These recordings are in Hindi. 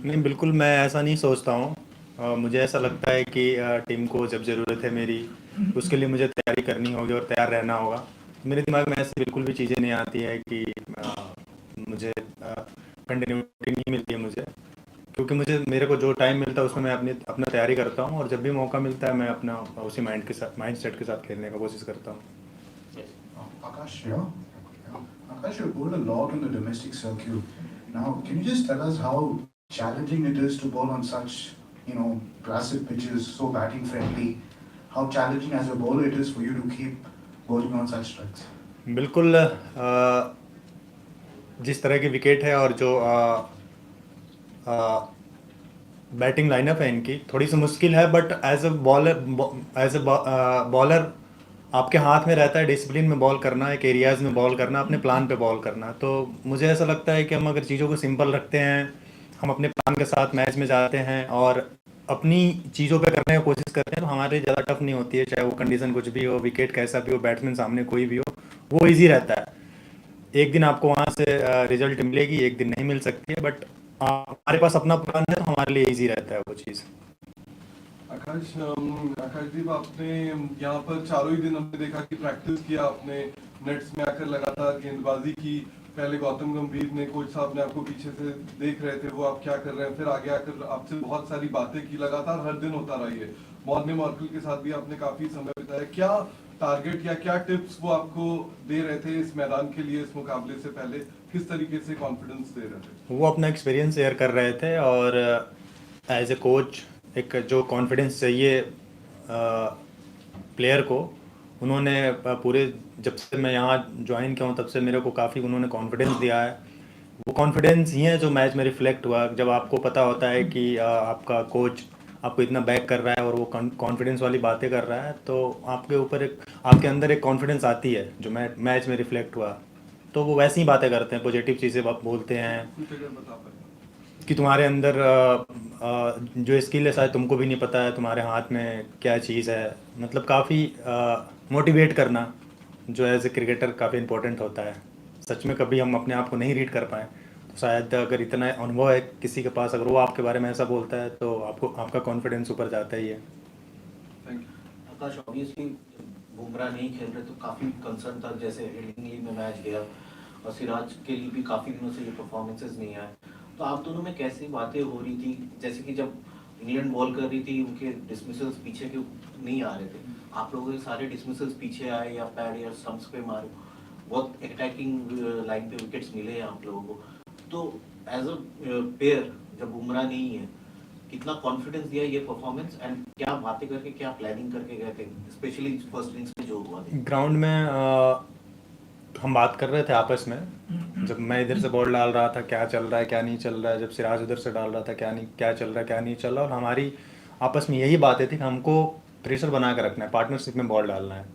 नहीं, बिल्कुल मैं ऐसा नहीं सोचता हूँ। मुझे ऐसा लगता है कि टीम को जब ज़रूरत है मेरी, उसके लिए मुझे तैयारी करनी होगी और तैयार रहना होगा। मेरे दिमाग में ऐसी बिल्कुल भी चीज़ें नहीं आती है कि मुझे कंटिन्यूटी नहीं मिलती है मुझे, क्योंकि मुझे मेरे को जो टाइम मिलता है उसमें मैं अपनी अपना तैयारी करता हूँ, और जब भी मौका मिलता है मैं अपना उसी माइंड सेट के साथ खेलने का कोशिश करता हूँ। Akash, yeah. Akash, you've bowled a lot on the domestic circuit. Now, can you just tell us how challenging it is to bowl on such, classic pitches, so batting friendly? How challenging as a bowler it is for you to keep bowling on such strikes? बिल्कुल। जिस तरह की विकेट है और जो बैटिंग लाइनअप है इनकी थोड़ी सी मुश्किल है, बट एज ए बॉलर आपके हाथ में रहता है डिसिप्लिन में बॉल करना, एक एरियाज़ में बॉल करना, अपने प्लान पे बॉल करना। तो मुझे ऐसा लगता है कि हम अगर चीज़ों को सिंपल रखते हैं, हम अपने प्लान के साथ मैच में जाते हैं और अपनी चीज़ों पे करने की कोशिश करते हैं, तो हमारे लिए ज़्यादा टफ नहीं होती है। चाहे वो कंडीशन कुछ भी हो, विकेट कैसा भी हो, बैट्समैन सामने कोई भी हो, वो ईजी रहता है। एक दिन आपको वहाँ से रिजल्ट मिलेगी, एक दिन नहीं मिल सकती है, बट हमारे पास अपना प्लान है तो हमारे लिए इजी रहता है वो चीज़। आकाशदीप, आपने यहाँ पर चारों ही दिन हमने देखा कि प्रैक्टिस किया आपने, नेट्स में आकर लगातार गेंदबाजी की। पहले गौतम गंभीर ने, कोच साहब ने आपको पीछे से देख रहे थे वो आप क्या कर रहे हैं, फिर आगे आकर आपसे बहुत सारी बातें की, लगातार हर दिन होता रही है। मॉर्ने मार्कल के साथ भी आपने काफी समय बिताया। क्या टारगेट या क्या टिप्स वो आपको दे रहे थे इस मैदान के लिए, इस मुकाबले से पहले किस तरीके से कॉन्फिडेंस दे रहे थे? वो अपना एक्सपीरियंस शेयर कर रहे थे, और एज ए कोच एक जो कॉन्फिडेंस चाहिए प्लेयर को, उन्होंने पूरे जब से मैं यहाँ ज्वाइन किया हूँ तब से मेरे को काफ़ी उन्होंने कॉन्फिडेंस दिया है। वो कॉन्फिडेंस ही है जो मैच में रिफ्लेक्ट हुआ। जब आपको पता होता है कि आपका कोच आपको इतना बैक कर रहा है और वो कॉन्फिडेंस वाली बातें कर रहा है, तो आपके ऊपर एक आपके अंदर एक कॉन्फिडेंस आती है जो मैच में रिफ्लेक्ट हुआ। तो वो वैसी ही बातें करते हैं, पॉजिटिव चीज़ें बोलते हैं कुछ अगर बता पाए। कि तुम्हारे अंदर जो स्किल है शायद तुमको भी नहीं पता है, तुम्हारे हाथ में क्या चीज़ है। मतलब काफ़ी मोटिवेट करना जो एज ए क्रिकेटर काफ़ी इम्पोर्टेंट होता है। सच में कभी हम अपने आप को नहीं रीड कर पाए, तो शायद अगर इतना अनुभव है किसी के पास, अगर वो आपके बारे में ऐसा बोलता है, तो आपको आपका कॉन्फिडेंस ऊपर जाता ही है। Thank you. Akash, obviously Bumrah नहीं खेल रहे तो काफ़ी कंसर्न था, जैसे इंडियन लीग में मैच गया और सिराज के लिए भी काफ़ी दिनों से ये परफॉर्मेंसेस नहीं आए। तो आप दोनों में कैसी बातें हो रही थी, जैसे कि जब इंग्लैंड बॉल कर रही थी उनके डिसमिसल्स पीछे के नहीं आ रहे थे, आप लोगों के सारे डिसमिसल्स पीछे आए या पैड या स्टंप्स पे मारे, बहुत अटैकिंग लाइन पे विकेट्स मिले आप लोगों को। तो एज अ पेयर जब बुमराह नहीं है, कितना कॉन्फिडेंस दिया ये परफॉर्मेंस, एंड क्या बातें करके क्या प्लानिंग करके गए थे, स्पेशली फर्स्ट इनिंग्स में जो हुआ था? ग्राउंड में हम बात कर रहे थे आपस में, जब मैं इधर से बॉल डाल रहा था क्या चल रहा है क्या नहीं चल रहा है, जब सिराज उधर से डाल रहा था क्या चल रहा है क्या नहीं चल रहा, और हमारी आपस में यही बातें थी कि हमको प्रेशर बना कर रखना है, पार्टनरशिप में बॉल डालना है।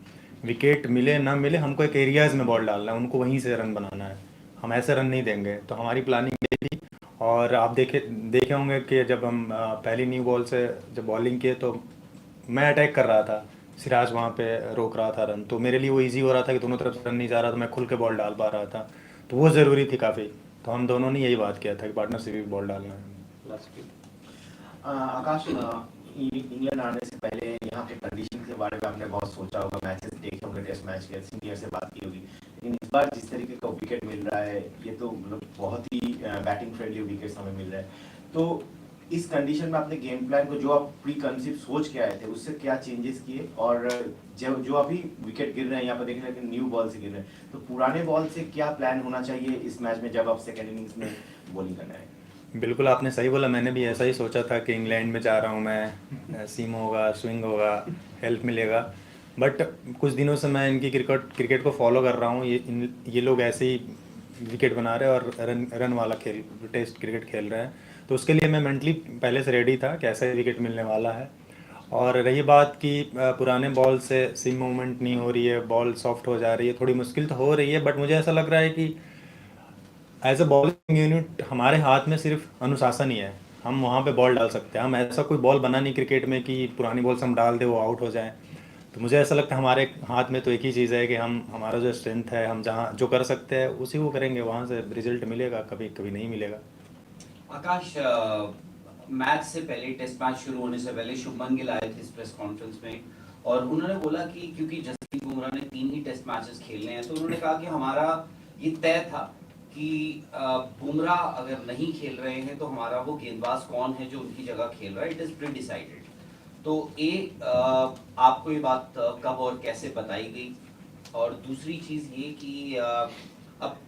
विकेट मिले ना मिले, हमको एक एरियाज़ में बॉल डालना है, उनको वहीं से रन बनाना है। हम ऐसे रन नहीं देंगे। तो हमारी प्लानिंग ये थी। और आप देखे होंगे कि जब हम पहली न्यू बॉल से जब बॉलिंग किए, तो मैं अटैक कर रहा था, सिराज वहाँ पे रोक रहा था रन, तो मेरे लिए वो इजी हो रहा था कि दोनों तरफ से रन नहीं जा रहा, तो मैं खुल के बॉल डाल पा रहा था। तो वो ज़रूरी थी काफ़ी। तो हम दोनों ने यही बात किया था कि पार्टनरशिप में बॉल डालना है। आकाश, इंग्लैंड आने से पहले यहाँ के कंडीशन के बारे में आपने बहुत सोचा होगा, मैचेस देखे होंगे, टेस्ट मैच के, सीनियर से बात की होगी, लेकिन इस बार जिस तरीके का विकेट मिल रहा है, ये तो मतलब बहुत ही बैटिंग फ्रेंडली विकेट्स हमें मिल रहा है। तो इस कंडीशन में अपने गेम प्लान को जो आप प्री कंसीव सोच के आए थे उससे क्या चेंजेस किए, और जो अभी विकेट गिर रहे हैं यहाँ पर देख रहे हैं कि न्यू बॉल से गिर रहे हैं, तो पुराने बॉल से क्या प्लान होना चाहिए इस मैच में जब आप सेकेंड इनिंग्स में बॉलिंग करना है? बिल्कुल आपने सही बोला, मैंने भी ऐसा ही सोचा था कि इंग्लैंड में जा रहा हूँ मैं, सीम होगा, स्विंग होगा, हेल्प मिलेगा। बट कुछ दिनों से मैं इनकी क्रिकेट को फॉलो कर रहा हूँ। ये लोग ऐसे ही विकेट बना रहे हैं और रन वाला टेस्ट क्रिकेट खेल रहे हैं। तो उसके लिए मैं मेंटली पहले से रेडी था कि ऐसा ही विकेट मिलने वाला है। और रही बात कि पुराने बॉल से सीम मूवमेंट नहीं हो रही है, बॉल सॉफ्ट हो जा रही है, थोड़ी मुश्किल तो हो रही है, बट मुझे ऐसा लग रहा है कि एज अ बॉलिंग यूनिट हमारे हाथ में सिर्फ अनुशासन ही है। हम वहाँ पे बॉल डाल सकते हैं। हम ऐसा कोई बॉल बना नहीं क्रिकेट में कि पुरानी बॉल से हम डाल दें वो आउट हो जाए। तो मुझे ऐसा लगता है हमारे हाथ में तो एक ही चीज़ है कि हम हमारा जो स्ट्रेंथ है, हम जहाँ जो कर सकते हैं उसी को करेंगे, वहाँ से रिजल्ट मिलेगा, कभी कभी नहीं मिलेगा। आकाश, मैच से पहले, टेस्ट मैच शुरू होने से पहले शुभमन गिल आए थे इस प्रेस कॉन्फ्रेंस में और उन्होंने बोला कि क्योंकि जसप्रीत बुमराह ने 3 ही टेस्ट मैचेस खेलने हैं, तो उन्होंने कहा कि हमारा ये तय था कि बुमराह अगर नहीं खेल रहे हैं तो हमारा वो गेंदबाज कौन है जो उनकी जगह खेल रहा है, इट इज प्री डिसाइडेड। तो आपको ये बात कब और कैसे बताई गई? और दूसरी चीज ये कि अब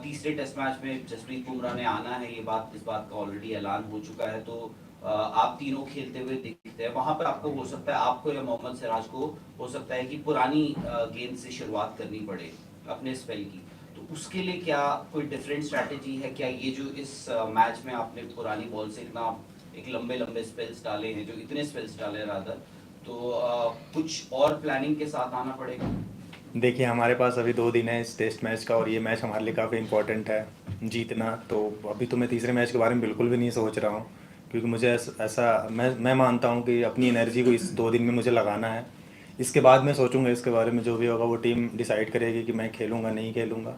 तीसरे टेस्ट मैच में जसप्रीत बुमराह ने आना है, इस बात का ऑलरेडी ऐलान हो चुका है, तो आप तीनों खेलते हुए दिखते हैं वहां पर। आपको हो सकता है, आपको या मोहम्मद सिराज को हो सकता है कि पुरानी गेंद से शुरुआत करनी पड़े अपने स्पेल की, तो उसके लिए क्या कोई डिफरेंट स्ट्रैटेजी है क्या? ये जो इस मैच में आपने पुरानी बॉल से इतना एक लंबे लंबे स्पेल्स डाले हैं, जो इतने स्पेल्स डाले रादर, तो कुछ और प्लानिंग के साथ आना पड़ेगा? देखिए, हमारे पास अभी 2 दिन है इस टेस्ट मैच का और ये मैच हमारे लिए काफ़ी इम्पोर्टेंट है जीतना। तो अभी तो मैं तीसरे मैच के बारे में बिल्कुल भी नहीं सोच रहा हूँ, क्योंकि मुझे ऐसा मैं मानता हूँ कि अपनी एनर्जी को इस 2 दिन में मुझे लगाना है। इसके बाद मैं सोचूंगा इसके बारे में, जो भी होगा वो टीम डिसाइड करेगी कि मैं खेलूँगा नहीं खेलूँगा।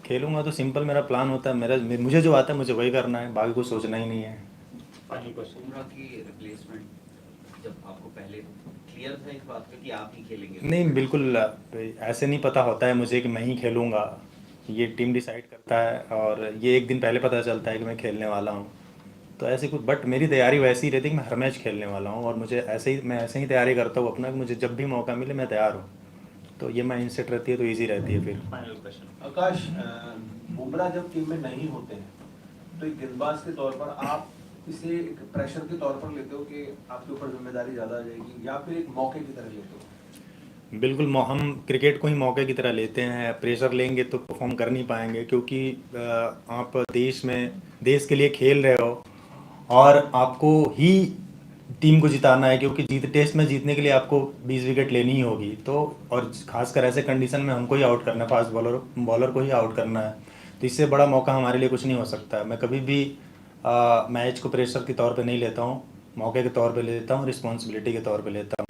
खेलूँगा तो सिंपल मेरा प्लान होता है, मुझे जो आता है मुझे वही करना है, बाकी कुछ सोचना ही नहीं है। बुमराह की रिप्लेसमेंट जब आपको पहले क्लियर था इस बात का कि आप ही खेलेंगे? नहीं, बिल्कुल ऐसे नहीं पता होता है मुझे कि मैं ही खेलूँगा। ये टीम डिसाइड करता है और ये एक दिन पहले पता चलता है कि मैं खेलने वाला हूँ। तो ऐसे कुछ, बट मेरी तैयारी वैसी ही रहती है कि मैं हर मैच खेलने वाला हूँ और मुझे मैं ऐसे ही तैयारी करता हूँ अपना, कि मुझे जब भी मौका मिले मैं तैयार हूँ। तो ये माइंडसेट रहती है तो ईज़ी रहती है फिर। आकाश, बुमराह जब टीम में नहीं होते हैं तो एक गेंदबाज के तौर पर आप इसे एक प्रेशर के तौर पर लेते हो कि आपके ऊपर जिम्मेदारी ज़्यादा आ जाएगी, या फिर एक मौके की तरह लेते हो? बिल्कुल, हम क्रिकेट को ही मौके की तरह लेते हैं। प्रेशर लेंगे तो परफॉर्म कर नहीं पाएंगे, क्योंकि आप देश के लिए खेल रहे हो और आपको ही टीम को जिताना है, क्योंकि टेस्ट में जीतने के लिए आपको 20 विकेट लेनी ही होगी। तो और खासकर ऐसे कंडीशन में हमको ही आउट करना है, फास्ट बॉलर को ही आउट करना है। तो इससे बड़ा मौका हमारे लिए कुछ नहीं हो सकता है। मैं कभी भी मैच को प्रेशर के तौर पे नहीं लेता हूँ, मौके के तौर पे लेता हूँ, रिस्पॉन्सिबिलिटी के तौर पे लेता हूँ।